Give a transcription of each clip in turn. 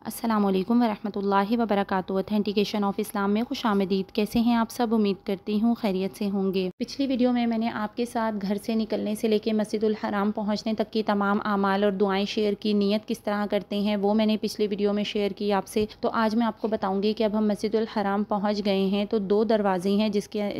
अस्सलामुअलैकुम वरहमतुल्लाहि वबरकातुहू। Authentication of Islam में खुशामदीद। कैसे हैं आप सब? उम्मीद करती हूँ खैरियत से होंगे। पिछली वीडियो में मैंने आपके साथ घर से निकलने से लेकर मस्जिदुल हराम पहुँचने तक की तमाम आमाल और दुआएं शेयर की। नियत किस तरह करते हैं वो मैंने पिछली वीडियो में शेयर की आपसे। तो आज मैं आपको बताऊँगी कि अब हम मस्जिदुल हराम पहुँच गए हैं तो 2 दरवाजे हैं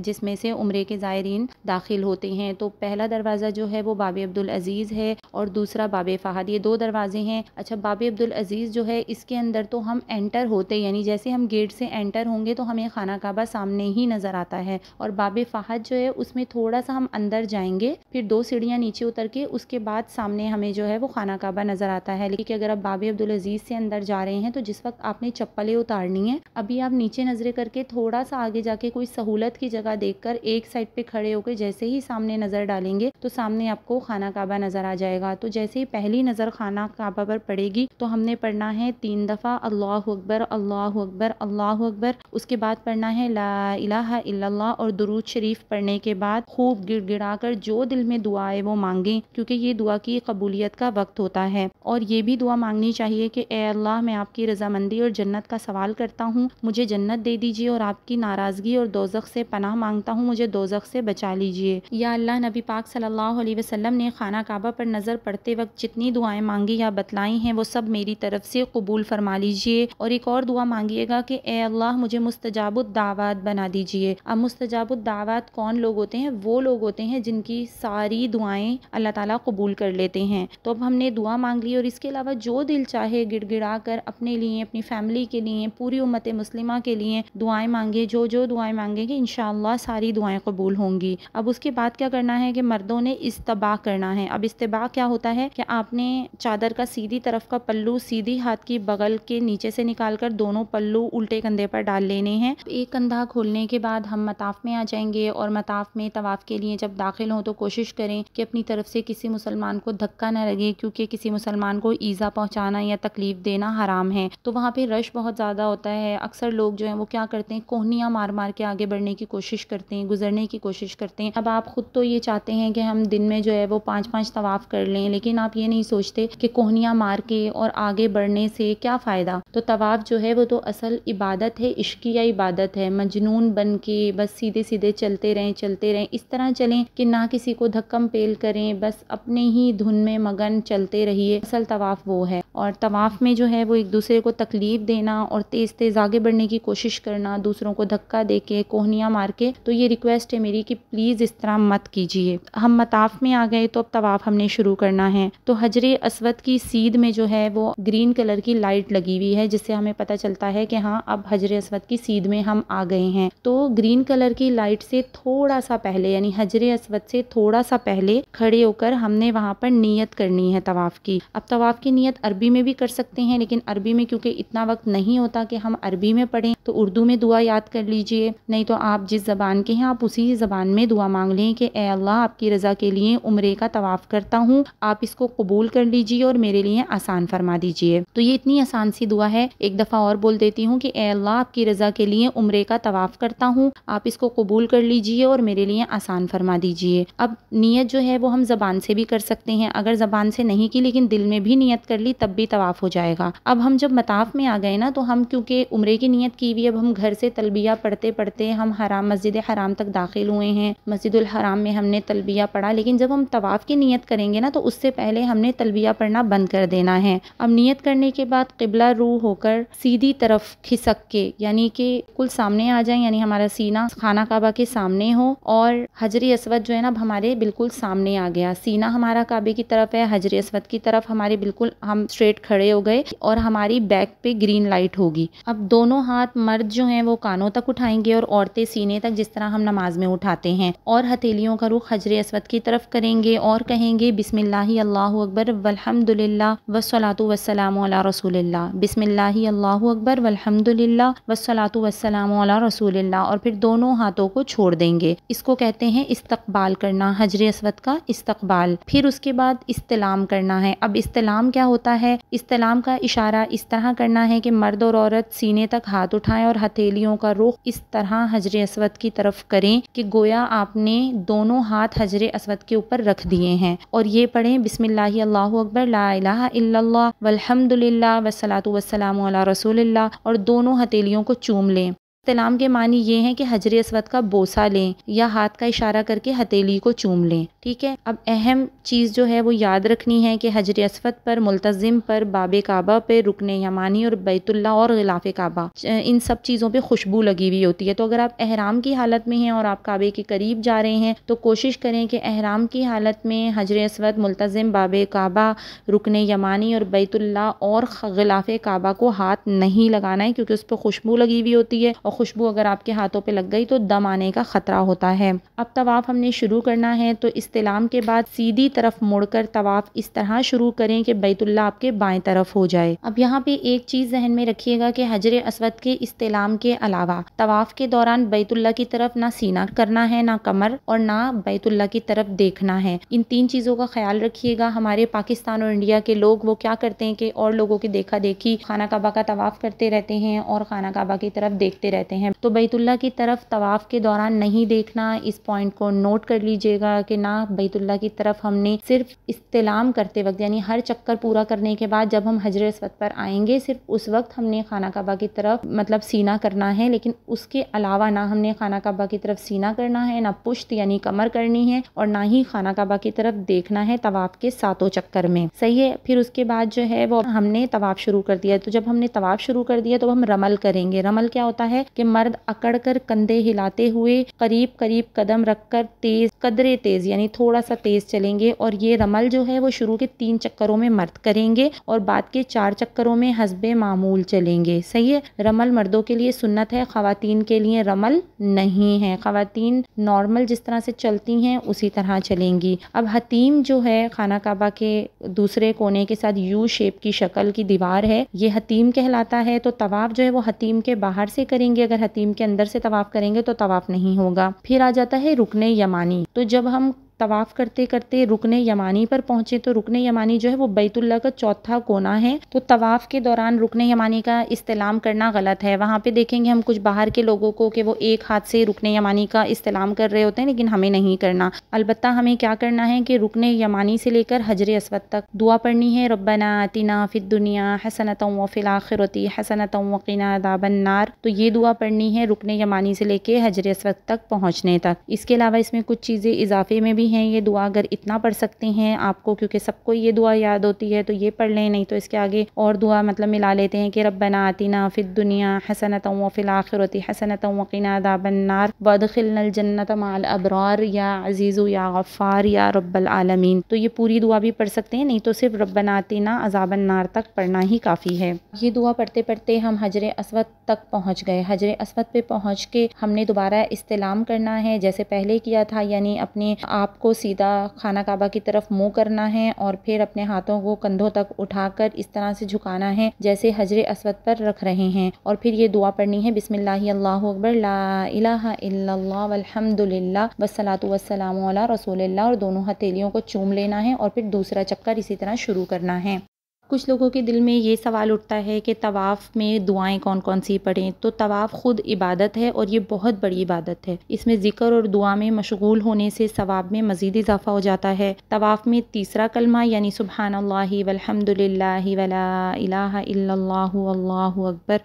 जिसमें से उम्रे के ज़ायरीन दाखिल होते हैं। तो पहला दरवाज़ा जो है वो बाब अब्दुल अज़ीज़ है और दूसरा बाब फ़हद। ये 2 दरवाजे हैं। अच्छा, बाब अब्दुल अज़ीज़ जो है इसके अंदर तो हम एंटर होते यानी जैसे हम गेट से एंटर होंगे तो हमें खाना काबा सामने ही नज़र आता है। और बाब फ़हद जो है उसमें थोड़ा सा हम अंदर जाएंगे, फिर 2 सीढ़ियाँ नीचे उतर के उसके बाद सामने हमें जो है वो खाना काबा नज़र आता है। लेकिन अगर आप बाब अब्दुल अज़ीज़ से अंदर जा रहे हैं तो जिस वक्त आपने चप्पलें उतारनी है, अभी आप नीचे नज़रें करके थोड़ा सा आगे जाके कोई सहूलत की जगह देखकर एक साइड पे खड़े होकर जैसे ही सामने नज़र डालेंगे तो सामने आपको खाना काबा नज़र आ जाएगा। तो जैसे ही पहली नज़र खाना काबा पर पड़ेगी तो हमने पढ़ना है 3 दफ़ा अल्लाहु अकबर अल्लाहु अकबर अल्लाहु अकबर। उसके बाद पढ़ना है ला इलाहा इल्लल्लाह और दुरूद शरीफ पढ़ने के बाद खूब गिड़गिड़ाकर जो दिल में दुआ है वो मांगें, क्योंकि ये दुआ की कबूलियत का वक्त होता है। और ये भी दुआ मांगनी चाहिए कि ए अल्लाह, मैं आपकी रजामंदी और जन्नत का सवाल करता हूँ, मुझे जन्नत दे दीजिए, और आपकी नाराज़गी और दोज़ख से पनाह मांगता हूँ, मुझे दोज़ख से बचा लीजिए। या अल्लाह, नबी पाक सल्लल्लाहु अलैहि वसल्लम ने खाना काबा पर नज़र पड़ते वक्त जितनी दुआएं मांगी या बतलाई हैं वो सब मेरी तरफ से कबूल फरमा लीजिए। और एक और दुआ मांगिएगा कि ए अल्लाह, मुझे मुस्तजाबुद दावत बना दीजिए। अब मुस्तजाबुद दावत कौन लोग होते हैं? वो लोग होते हैं जिनकी सारी दुआएं अल्लाह ताला कबूल कर लेते हैं। तो अब हमने दुआ मांग ली और इसके अलावा जो दिल चाहे गिड़गिड़ा कर अपने लिए, अपनी फैमिली के लिए, पूरी उम्मत मुस्लिमा के लिए दुआएं मांगे। जो जो दुआएं मांगेंगे इंशाअल्लाह सारी दुआएं कबूल होंगी। अब उसके बाद क्या करना है कि मर्दों ने इस्तिबा करना है। अब इस्तिबा क्या होता है कि आपने चादर का सीधी तरफ का पल्लू सीधी हाथ की बगल के नीचे से निकालकर दोनों पल्लू उल्टे कंधे पर डाल लेने हैं। एक कंधा खोलने के बाद हम मताफ में आ जाएंगे और मताफ में तवाफ के लिए जब दाखिल हों तो कोशिश करें कि अपनी तरफ से किसी मुसलमान को धक्का न लगे, क्योंकि किसी मुसलमान को ईज़ा पहुंचाना या तकलीफ देना हराम है। तो वहाँ पे रश बहुत ज़्यादा होता है। अक्सर लोग जो हैं वो क्या करते हैं, कोहनियाँ मार मार के आगे बढ़ने की कोशिश करते हैं, गुजरने की कोशिश करते हैं। अब आप खुद तो ये चाहते हैं कि हम दिन में जो है वो 5-5 तवाफ कर लें, लेकिन आप ये नहीं सोचते कि कोहनियाँ मार के और आगे बढ़ने से क्या फ़ायदा। तो तवाफ जो है वो तो असल इबादत है, इश्किया इबादत है। मजनून बन के बस सीधे सीधे चलते रहें, इस तरह चलें कि ना किसी को धक्कम पेल करें, बस अपने ही धुन में मगन चलते रहिए। असल तवाफ वो है। और तवाफ में जो है वो एक दूसरे को तकलीफ देना और तेज़ तेज़ आगे बढ़ने की कोशिश करना, दूसरों को धक्का दे के, कोहनियाँ मार के, तो ये रिक्वेस्ट है मेरी कि प्लीज़ इस तरह मत कीजिए। हम मताफ में आ गए तो अब तवाफ हमने शुरू करना है। तो हजरे अस्वद की सीध में जो है वो ग्रीन कलर की लाइट लगी हुई है, जिससे हमें पता चलता है कि हाँ अब हजरे अस्वद की सीध में हम आ गए हैं। तो ग्रीन कलर की लाइट से थोड़ा सा पहले यानी हजरे अस्वद से थोड़ा सा पहले खड़े होकर हमने वहाँ पर नियत करनी है तवाफ की। अब तवाफ की नियत अरबी में भी कर सकते हैं, लेकिन अरबी में क्योंकि इतना वक्त नहीं होता कि हम अरबी में पढ़ें, तो उर्दू में दुआ याद कर लीजिए। नहीं तो आप जिस ज़बान के हैं आप उसी ज़बान में दुआ मांग लें कि ए अल्लाह, आपकी रज़ा के लिए उम्रे का तवाफ करता हूँ, आप इसको कबूल कर लीजिए और मेरे लिए आसान फरमा दीजिए। तो ये इतनी आसान सी दुआ है। एक दफ़ा और बोल देती हूँ कि ए अल्लाह, आपकी रज़ा के लिए उम्रे का तवाफ करता हूँ, आप इसको कबूल कर लीजिए और मेरे लिए आसान फरमा दीजिए। अब नियत जो है वो हम ज़बान से भी कर सकते हैं। अगर ज़बान से नहीं की लेकिन दिल में भी नियत कर ली तब भी तवाफ हो जाएगा। अब हम जब मताफ में आ गए ना, तो हम क्योंकि उम्रे की नियत की हुई, अब हम घर से तलबिया पढ़ते पढ़ते हम मस्जिद हराम तक दाखिल हुए हैं। मस्जिदुल हराम में हमने तलबिया पढ़ा, लेकिन जब हम तवाफ की नियत करेंगे ना तो उससे पहले हमने तलबिया पढ़ना बंद कर देना है। अब नियत करने के बाद क़िबला रू होकर सीधी तरफ खिसक के यानी कि कुल सामने आ जाए, यानी हमारा सीना खाना काबा के सामने हो और हजरे अस्वद जो है ना अब हमारे बिल्कुल सामने आ गया। सीना हमारा काबे की तरफ है, हजरे अस्वद की तरफ हमारे बिल्कुल हम स्ट्रेट खड़े हो गए और हमारी बैक पे ग्रीन लाइट होगी। अब दोनों हाथ मर्द जो हैं वो कानों तक उठाएंगे और औरतें सीने तक, जिस तरह हम नमाज में उठाते हैं, और हथेलियों का रुख हजरे अस्वद की तरफ करेंगे और कहेंगे बिस्मिल्लाहि अल्लाहु अकबर वल्हम्दुलिल्लाह वस्सलातु वस्सलामु अला रसूलिल्लाह। बिस्मिल्लाहि अल्लाहु अकबर वल्हम्दुलिल्लाह वस्सलातु वस्सलामु अला रसूलिल्लाह। और फिर दोनों हाथों को छोड़ देंगे। इसको कहते हैं इस्तकबाल करना, हजरे अस्वद का इस्तकबाल। फिर उसके बाद इस्तिलाम करना है। अब इस्तिलाम क्या होता है? इस्तिलाम का इशारा इस तरह करना है कि मर्द और औरत सीने तक हाथ उठाएं और हथेलियों का रुख इस तरह हजरे अस्वद की तरफ करें कि गोया आपने दोनों हाथ हजरे अस्वद के ऊपर रख दिए हैं। और ये पढ़ें बिस्मिल्लाहि अल्लाहु अकबर ला इलाहा इल्लल्लाह वल्हम्दुलिल्लाह वस्सलातु वस्सलामु वस्सलामु अला रसूलिल्लाह और दोनों हथेलियों को चूम लें। इस्तिलाम के मानी ये हैं कि हजर अस्वद का बोसा लें या हाथ का इशारा करके हथेली को चूम लें। ठीक है, अब अहम चीज़ जो है वो याद रखनी है कि हजर अस्वद पर, मुल्तज़िम पर, बाबे काबा पे, रुकने यमानी और बैतुल्ला और गिलाफ़े काबा, इन सब चीज़ों पे खुशबू लगी हुई होती है। तो अगर आप एहराम की हालत में हैं और आप काबे के करीब जा रहे हैं तो कोशिश करें कि एहराम की हालत में हजर अस्वद, मुल्तज़िम, बाबे काबा, रुकने यमानी और बैतुल्ला और गिलाफ़े काबा को हाथ नहीं लगाना है, क्योंकि उस पर खुशबू लगी हुई होती है और खुशबू अगर आपके हाथों पे लग गई तो दम आने का ख़तरा होता है। अब तवाफ़ हमने शुरू करना है तो इस्तिलाम के बाद सीधी तरफ मुड़कर तवाफ़ इस तरह शुरू करें कि बैतुल्ला आपके बाएं तरफ हो जाए। अब यहाँ पे एक चीज़ जहन में रखिएगा कि हजर अस्वद के इस्तिलाम के अलावा तवाफ़ के दौरान बैतुल्ला की तरफ ना सीना करना है, ना कमर, और ना बैतुल्ला की तरफ देखना है। इन 3 चीज़ों का ख्याल रखिएगा। हमारे पाकिस्तान और इंडिया के लोग वो क्या करते हैं कि और लोगों की देखा देखी खाना काबा का तवाफ़ करते रहते हैं और खाना काबा की तरफ देखते रहते हैं। तो बैतुल्ला की तरफ तवाफ़ के दौरान नहीं देखना, इस पॉइंट को नोट कर लीजिएगा कि ना बैतुल्ला की तरफ हमने सिर्फ इस्तिलाम करते वक्त, यानी हर चक्कर पूरा करने के बाद जब हम हजर अस्वद पर आएंगे सिर्फ उस वक्त हमने खाना काबा की तरफ मतलब सीना करना है, लेकिन उसके अलावा ना हमने खाना काबा की तरफ सीना करना है, ना पुश्त यानी कमर करनी है, और ना ही खाना काबा की तरफ देखना है तवाफ़ के 7 चक्कर में। सही है। फिर उसके बाद जो है वो हमने तवाफ़ शुरू कर दिया। तो जब हमने तवाफ़ शुरू कर दिया तो हम रमल करेंगे। रमल क्या होता है कि मर्द अकड़कर कंधे हिलाते हुए करीब करीब कदम रखकर तेज कदरे तेज यानी थोड़ा सा तेज चलेंगे, और ये रमल जो है वो शुरू के 3 चक्करों में मर्द करेंगे और बाद के 4 चक्करों में हस्बे मामूल चलेंगे। सही है। रमल मर्दों के लिए सुन्नत है, ख़वातीन के लिए रमल नहीं है। ख़वातीन नॉर्मल जिस तरह से चलती हैं उसी तरह चलेंगी। अब हतीम जो है खाना काबा के दूसरे कोने के साथ यू शेप की शक्ल की दीवार है, ये हतीम कहलाता है। तो तवाफ़ जो है वो हतीम के बाहर से करेंगे, अगर हतीम के अंदर से तवाफ़ करेंगे तो तवाफ़ नहीं होगा। फिर आ जाता है रुकने यमानी। तो जब हम तवाफ़ करते करते रुकने यमानी पर पहुंचे तो रुकने यमानी जो है वो बैतुल्ला का चौथा कोना है। तो तवाफ़ के दौरान रुकने यमानी का इस्तिलाम करना गलत है। वहाँ पे देखेंगे हम कुछ बाहर के लोगों को कि वो एक हाथ से रुकने यमानी का इस्तिलाम कर रहे होते हैं, लेकिन हमें नहीं करना। अलबत्ता हमें क्या करना है कि रुकने यमानी से लेकर हजर अस्वद तक दुआ पढ़नी है। रब्बना आतिना फिद दुनिया हसनतम व फिल आखिरती हसनतम व क़िना अज़ाबन्नार। तो ये दुआ पढ़नी है रुकने यमानी से लेकर हजर अस्वद तक पहुँचने तक। इसके अलावा इसमें कुछ चीज़ें इजाफे में भी हैं। ये दुआ अगर इतना पढ़ सकते हैं आपको, क्योंकि सबको ये दुआ याद होती है तो ये पढ़ लें, नहीं तो इसके आगे और दुआ मतलब मिला लेते हैं कि रब्बना आतिना फिद दुनिया हसनतम व फिल आखिरती हसनतम व क़िना अज़ाबन्नार वअदखिलनल जन्नत मअल अबरार या अज़ीज़ु या गफ़्फ़ार या रब्बल आलमीन। तो ये पूरी दुआ भी पढ़ सकते हैं, नहीं तो सिर्फ रब्बना आतिना अज़ाबन्नार तक पढ़ना ही काफ़ी है। ये दुआ पढ़ते पढ़ते हम हजर अस्वद तक पहुँच गए। हजर अस्वद पे पहुँच के हमने दोबारा इस्तिलाम करना है जैसे पहले किया था, यानी अपने आप को सीधा खाना काबा की तरफ मुंह करना है और फिर अपने हाथों को कंधों तक उठाकर इस तरह से झुकाना है जैसे हजर अस्वद पर रख रहे हैं, और फिर ये दुआ पढ़नी है बिस्मिल्लाहि अल्लाहु अकबर ला इलाहा इल्लल्लाह वल्हम्दुलिल्लाह वस्सलातु वस्सलामु अला रसूलिल्लाह, और दोनों हथेलियों को चूम लेना है और फिर दूसरा चक्कर इसी तरह शुरू करना है। कुछ लोगों के दिल में ये सवाल उठता है कि तवाफ़ में दुआएं कौन कौन सी पढ़ें। तो तवाफ़ ख़ुद इबादत है और ये बहुत बड़ी इबादत है। इसमें ज़िक्र और दुआ में मशगूल होने से सवाब में मज़ीद इजाफ़ा हो जाता है। तवाफ़ में तीसरा कलमा यानी सुब्हानल्लाहि वल्हम्दुलिल्लाहि वला इलाहा इल्लल्लाहु अल्लाहु अकबर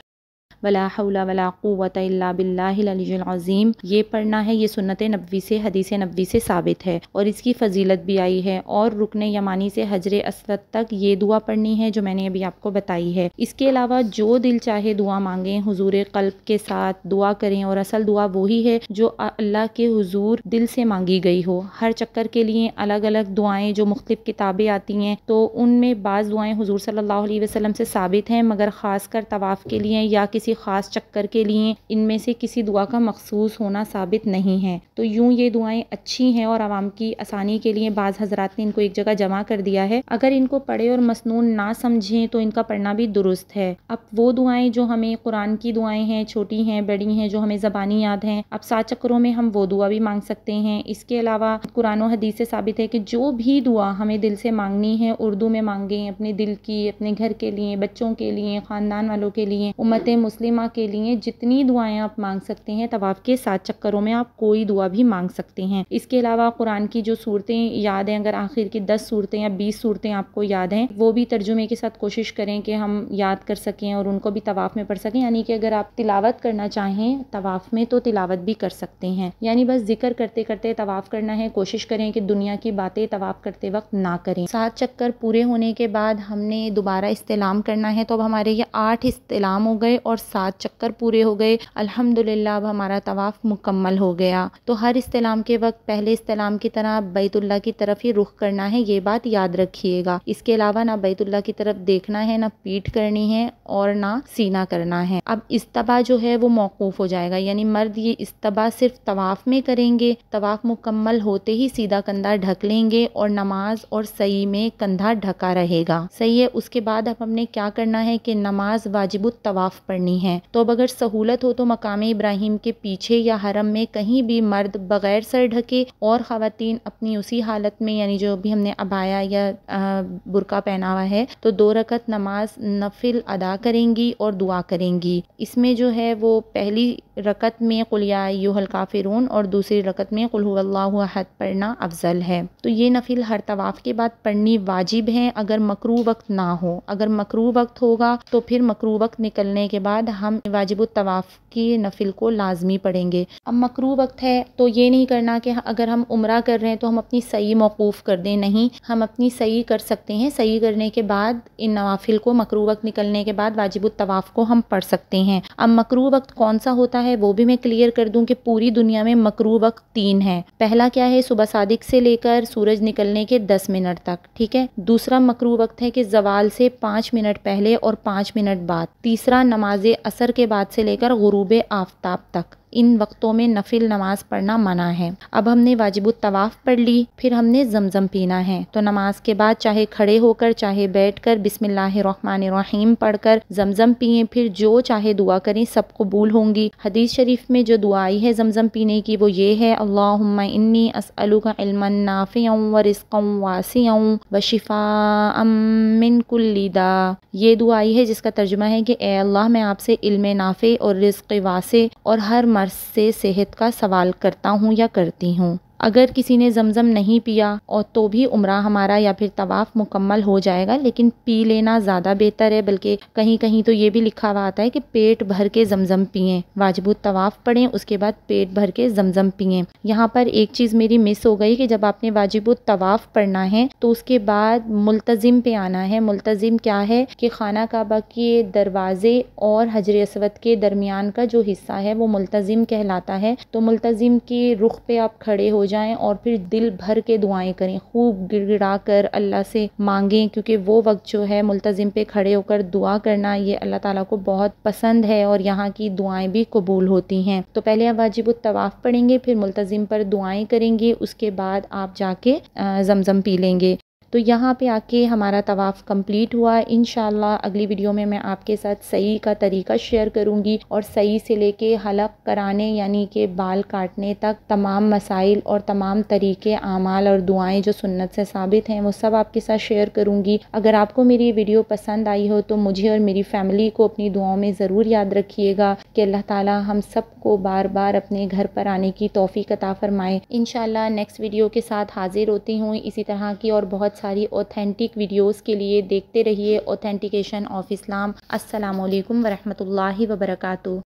वला हौला वला कुव्वता इल्ला बिल्लाहिल अलिय्यिल अज़ीम, ये पढ़ना है। ये सुन्नत नबवी से, हदीस नबवी से साबित है और इसकी फ़जीलत भी आई है। और रुकने यमानी से हजर अस्वद तक ये दुआ पढ़नी है जो मैंने अभी आपको बताई है। इसके अलावा जो दिल चाहे दुआ मांगें, हुजूर क़ल्ब के साथ दुआ करें, और असल दुआ वही है जो अल्लाह के हुजूर दिल से मांगी गई हो। हर चक्कर के लिए अलग अलग दुआएं जो मुख्तलिफ किताबें आती हैं, तो उनमें बाज़ दुआएं हुजूर सल्लल्लाहु अलैहि वसल्लम से साबित हैं, मगर ख़ासकर तवाफ़ के लिए या किसी ख़ास चक्कर के लिए इनमें से किसी दुआ का मखसूस होना साबित नहीं है। तो यूँ ये दुआएं अच्छी हैं और आवाम की आसानी के लिए बाज़ हज़रात ने इनको एक जगह जमा कर दिया है। अगर इनको पढ़े और मसनून ना समझें तो इनका पढ़ना भी दुरुस्त है। अब वो दुआएं जो हमें कुरान की दुआएं हैं, छोटी हैं बड़ी हैं, जो हमें ज़बानी याद हैं, अब 7 चक्करों में हम वो दुआ भी मांग सकते हैं। इसके अलावा कुरान और हदीस से साबित है कि जो भी दुआ हमें दिल से मांगनी है उर्दू में मांगें, अपने दिल की, अपने घर के लिए, बच्चों के लिए, ख़ानदान वालों के लिए, उम्मत मुस्लिम मुस्लिमा के लिए जितनी दुआएं आप मांग सकते हैं, तवाफ़ के 7 चक्करों में आप कोई दुआ भी मांग सकते हैं। इसके अलावा कुरान की जो सूरतें याद हैं, अगर आखिर की 10 सूरतें या 20 सूरतें आपको याद हैं, वो भी तर्जुमे के साथ कोशिश करें कि हम याद कर सकें और उनको भी तवाफ़ में पढ़ सकें। यानी कि अगर आप तिलावत करना चाहें तवाफ़ में तो तिलावत भी कर सकते हैं। यानी बस जिक्र करते करते तवाफ़ करना है। कोशिश करें कि दुनिया की बातें तवाफ़ करते वक्त ना करें। 7 चक्कर पूरे होने के बाद हमने दोबारा इस्तिलाम करना है। तो अब हमारे ये 8 इस्तिलाम हो गए और 7 चक्कर पूरे हो गए। अल्हम्दुलिल्लाह अब हमारा तवाफ़ मुकम्मल हो गया। तो हर इस्तिलाम के वक्त पहले इस्तिलाम की तरह बैतुल्लाह की तरफ ही रुख करना है, ये बात याद रखिएगा। इसके अलावा ना बैतुल्लाह की तरफ देखना है, ना पीठ करनी है और ना सीना करना है। अब इस्तबा जो है वो मौकूफ़ हो जाएगा, यानी मर्द ये इस्तबा सिर्फ तवाफ़ में करेंगे। तवाफ़ मुकम्मल होते ही सीधा कंधा ढक लेंगे और नमाज और सई में कंधा ढका रहेगा। सही है। उसके बाद अब हमने क्या करना है कि नमाज वाजिबुत तवाफ़ पढ़नी है। तो अब अगर सहूलत हो तो मकाम इब्राहिम के पीछे या हरम में कहीं भी मर्द बगैर सर ढके और ख़वातीन अपनी उसी हालत में, यानी जो भी हमने अबाया या बुरका पहना हुआ है, तो 2 रकत नमाज नफिल अदा करेंगी और दुआ करेंगी। इसमें जो है वो पहली रकत में कुल या अय्युहल काफिरून और दूसरी रकत में कुल हुवल्लाहु अहद पढ़ना अफजल है। तो ये नफिल हर तवाफ़ के बाद पढ़नी वाजिब है अगर मकरू वक्त ना हो। अगर मकरू वक्त होगा तो फिर मकरू वक्त निकलने के बाद हम वाजिबुत तवाफ़ की नफिल को लाजमी पढ़ेंगे। अब मकरू वक्त है तो ये नहीं करना कि अगर हम उम्रा कर रहे हैं तो हम अपनी सही मौकूफ़ कर दें। नहीं, हम अपनी सही कर सकते हैं। सही करने के बाद इन नवाफिल को मकरू वक्त निकलने के बाद वाजिबुत तवाफ़ को हम पढ़ सकते हैं। अब मकरू वक्त कौन सा होता है वो भी मैं क्लियर कर दूं कि पूरी दुनिया में मकरू वक्त 3 है। पहला क्या है, सुबह सादिक से लेकर सूरज निकलने के 10 मिनट तक, ठीक है। दूसरा मकरू वक्त है कि जवाल से 5 मिनट पहले और 5 मिनट बाद। तीसरा नमाज असर के बाद से लेकर गुरूब आफ्ताब तक। इन वक्तों में नफिल नमाज पढ़ना मना है। अब हमने वाजिबुत तवाफ़ पढ़ ली, फिर हमने जमजम पीना है। तो नमाज के बाद चाहे खड़े होकर चाहे बैठकर बिस्मिल्लाहिर्रहमानिर्रहीम पढ़कर जमजम पिए। फिर जो चाहे दुआ करें, सब कबूल होंगी। हदीस शरीफ में जो दुआ आई है जमजम पीने की वो ये है, अल्लाहुम्मा इन्नी अस्अलुका इल्मन नाफ़िअन व रिज़्क़न वासिअन व शिफ़ाअन मिन कुल्लि दा। ये दुआ आई है जिसका तर्जुमा है कि ए अल्लाह, मैं आपसे इल्म नाफ़े और रिज़्क़ वासे और हर मर्ज़ से सेहत का सवाल करता हूँ या करती हूँ। अगर किसी ने जमजम नहीं पिया और तो भी उम्रा हमारा या फिर तवाफ़ मुकम्मल हो जाएगा, लेकिन पी लेना ज़्यादा बेहतर है। बल्कि कहीं कहीं तो ये भी लिखा हुआ आता है कि पेट भर के जमजम पिएं। वाजिबुत तवाफ़ पढ़ें, उसके बाद पेट भर के जमजम पिएं। यहाँ पर एक चीज़ मेरी मिस हो गई कि जब आपने वाजिबुत तवाफ़ पढ़ना है तो उसके बाद मुल्तज़िम पे आना है। मुल्तज़िम क्या है कि खाना काबा के दरवाजे और हजर अस्वद के दरमियान का जो हिस्सा है वो मुल्तज़िम कहलाता है। तो मुल्तज़िम के रुख पे आप खड़े हो जाएं और फिर दिल भर के दुआएं करें, खूब गिड़गिड़ा कर अल्लाह से मांगें, क्योंकि वो वक्त जो है मुल्तज़िम पे खड़े होकर दुआ करना ये अल्लाह ताला को बहुत पसंद है और यहाँ की दुआएं भी कबूल होती हैं। तो पहले आप वाजिबुत तवाफ़ पढ़ेंगे, फिर मुल्तज़िम पर दुआएं करेंगे, उसके बाद आप जाके जमजम पी लेंगे। तो यहाँ पे आके हमारा तवाफ़ कंप्लीट हुआ। इंशाल्लाह अगली वीडियो में मैं आपके साथ सही का तरीका शेयर करूँगी और सही से लेके हलक कराने यानी कि बाल काटने तक तमाम मसाइल और तमाम तरीके आमाल और दुआएं जो सुन्नत से साबित हैं वो सब आपके साथ शेयर करूँगी। अगर आपको मेरी वीडियो पसंद आई हो तो मुझे और मेरी फैमिली को अपनी दुआओं में ज़रूर याद रखिएगा कि अल्लाह ताला हम सबको बार बार अपने घर पर आने की तौफीक अता फरमाए। इंशाल्लाह नेक्स्ट वीडियो के साथ हाजिर होती हूँ। इसी तरह की और बहुत सारी ऑथेंटिक वीडियोस के लिए देखते रहिए ऑथेंटिकेशन ऑफ इस्लाम। अस्सलामु अलैकुम वरहमतुल्लाहि वबरकातुहू।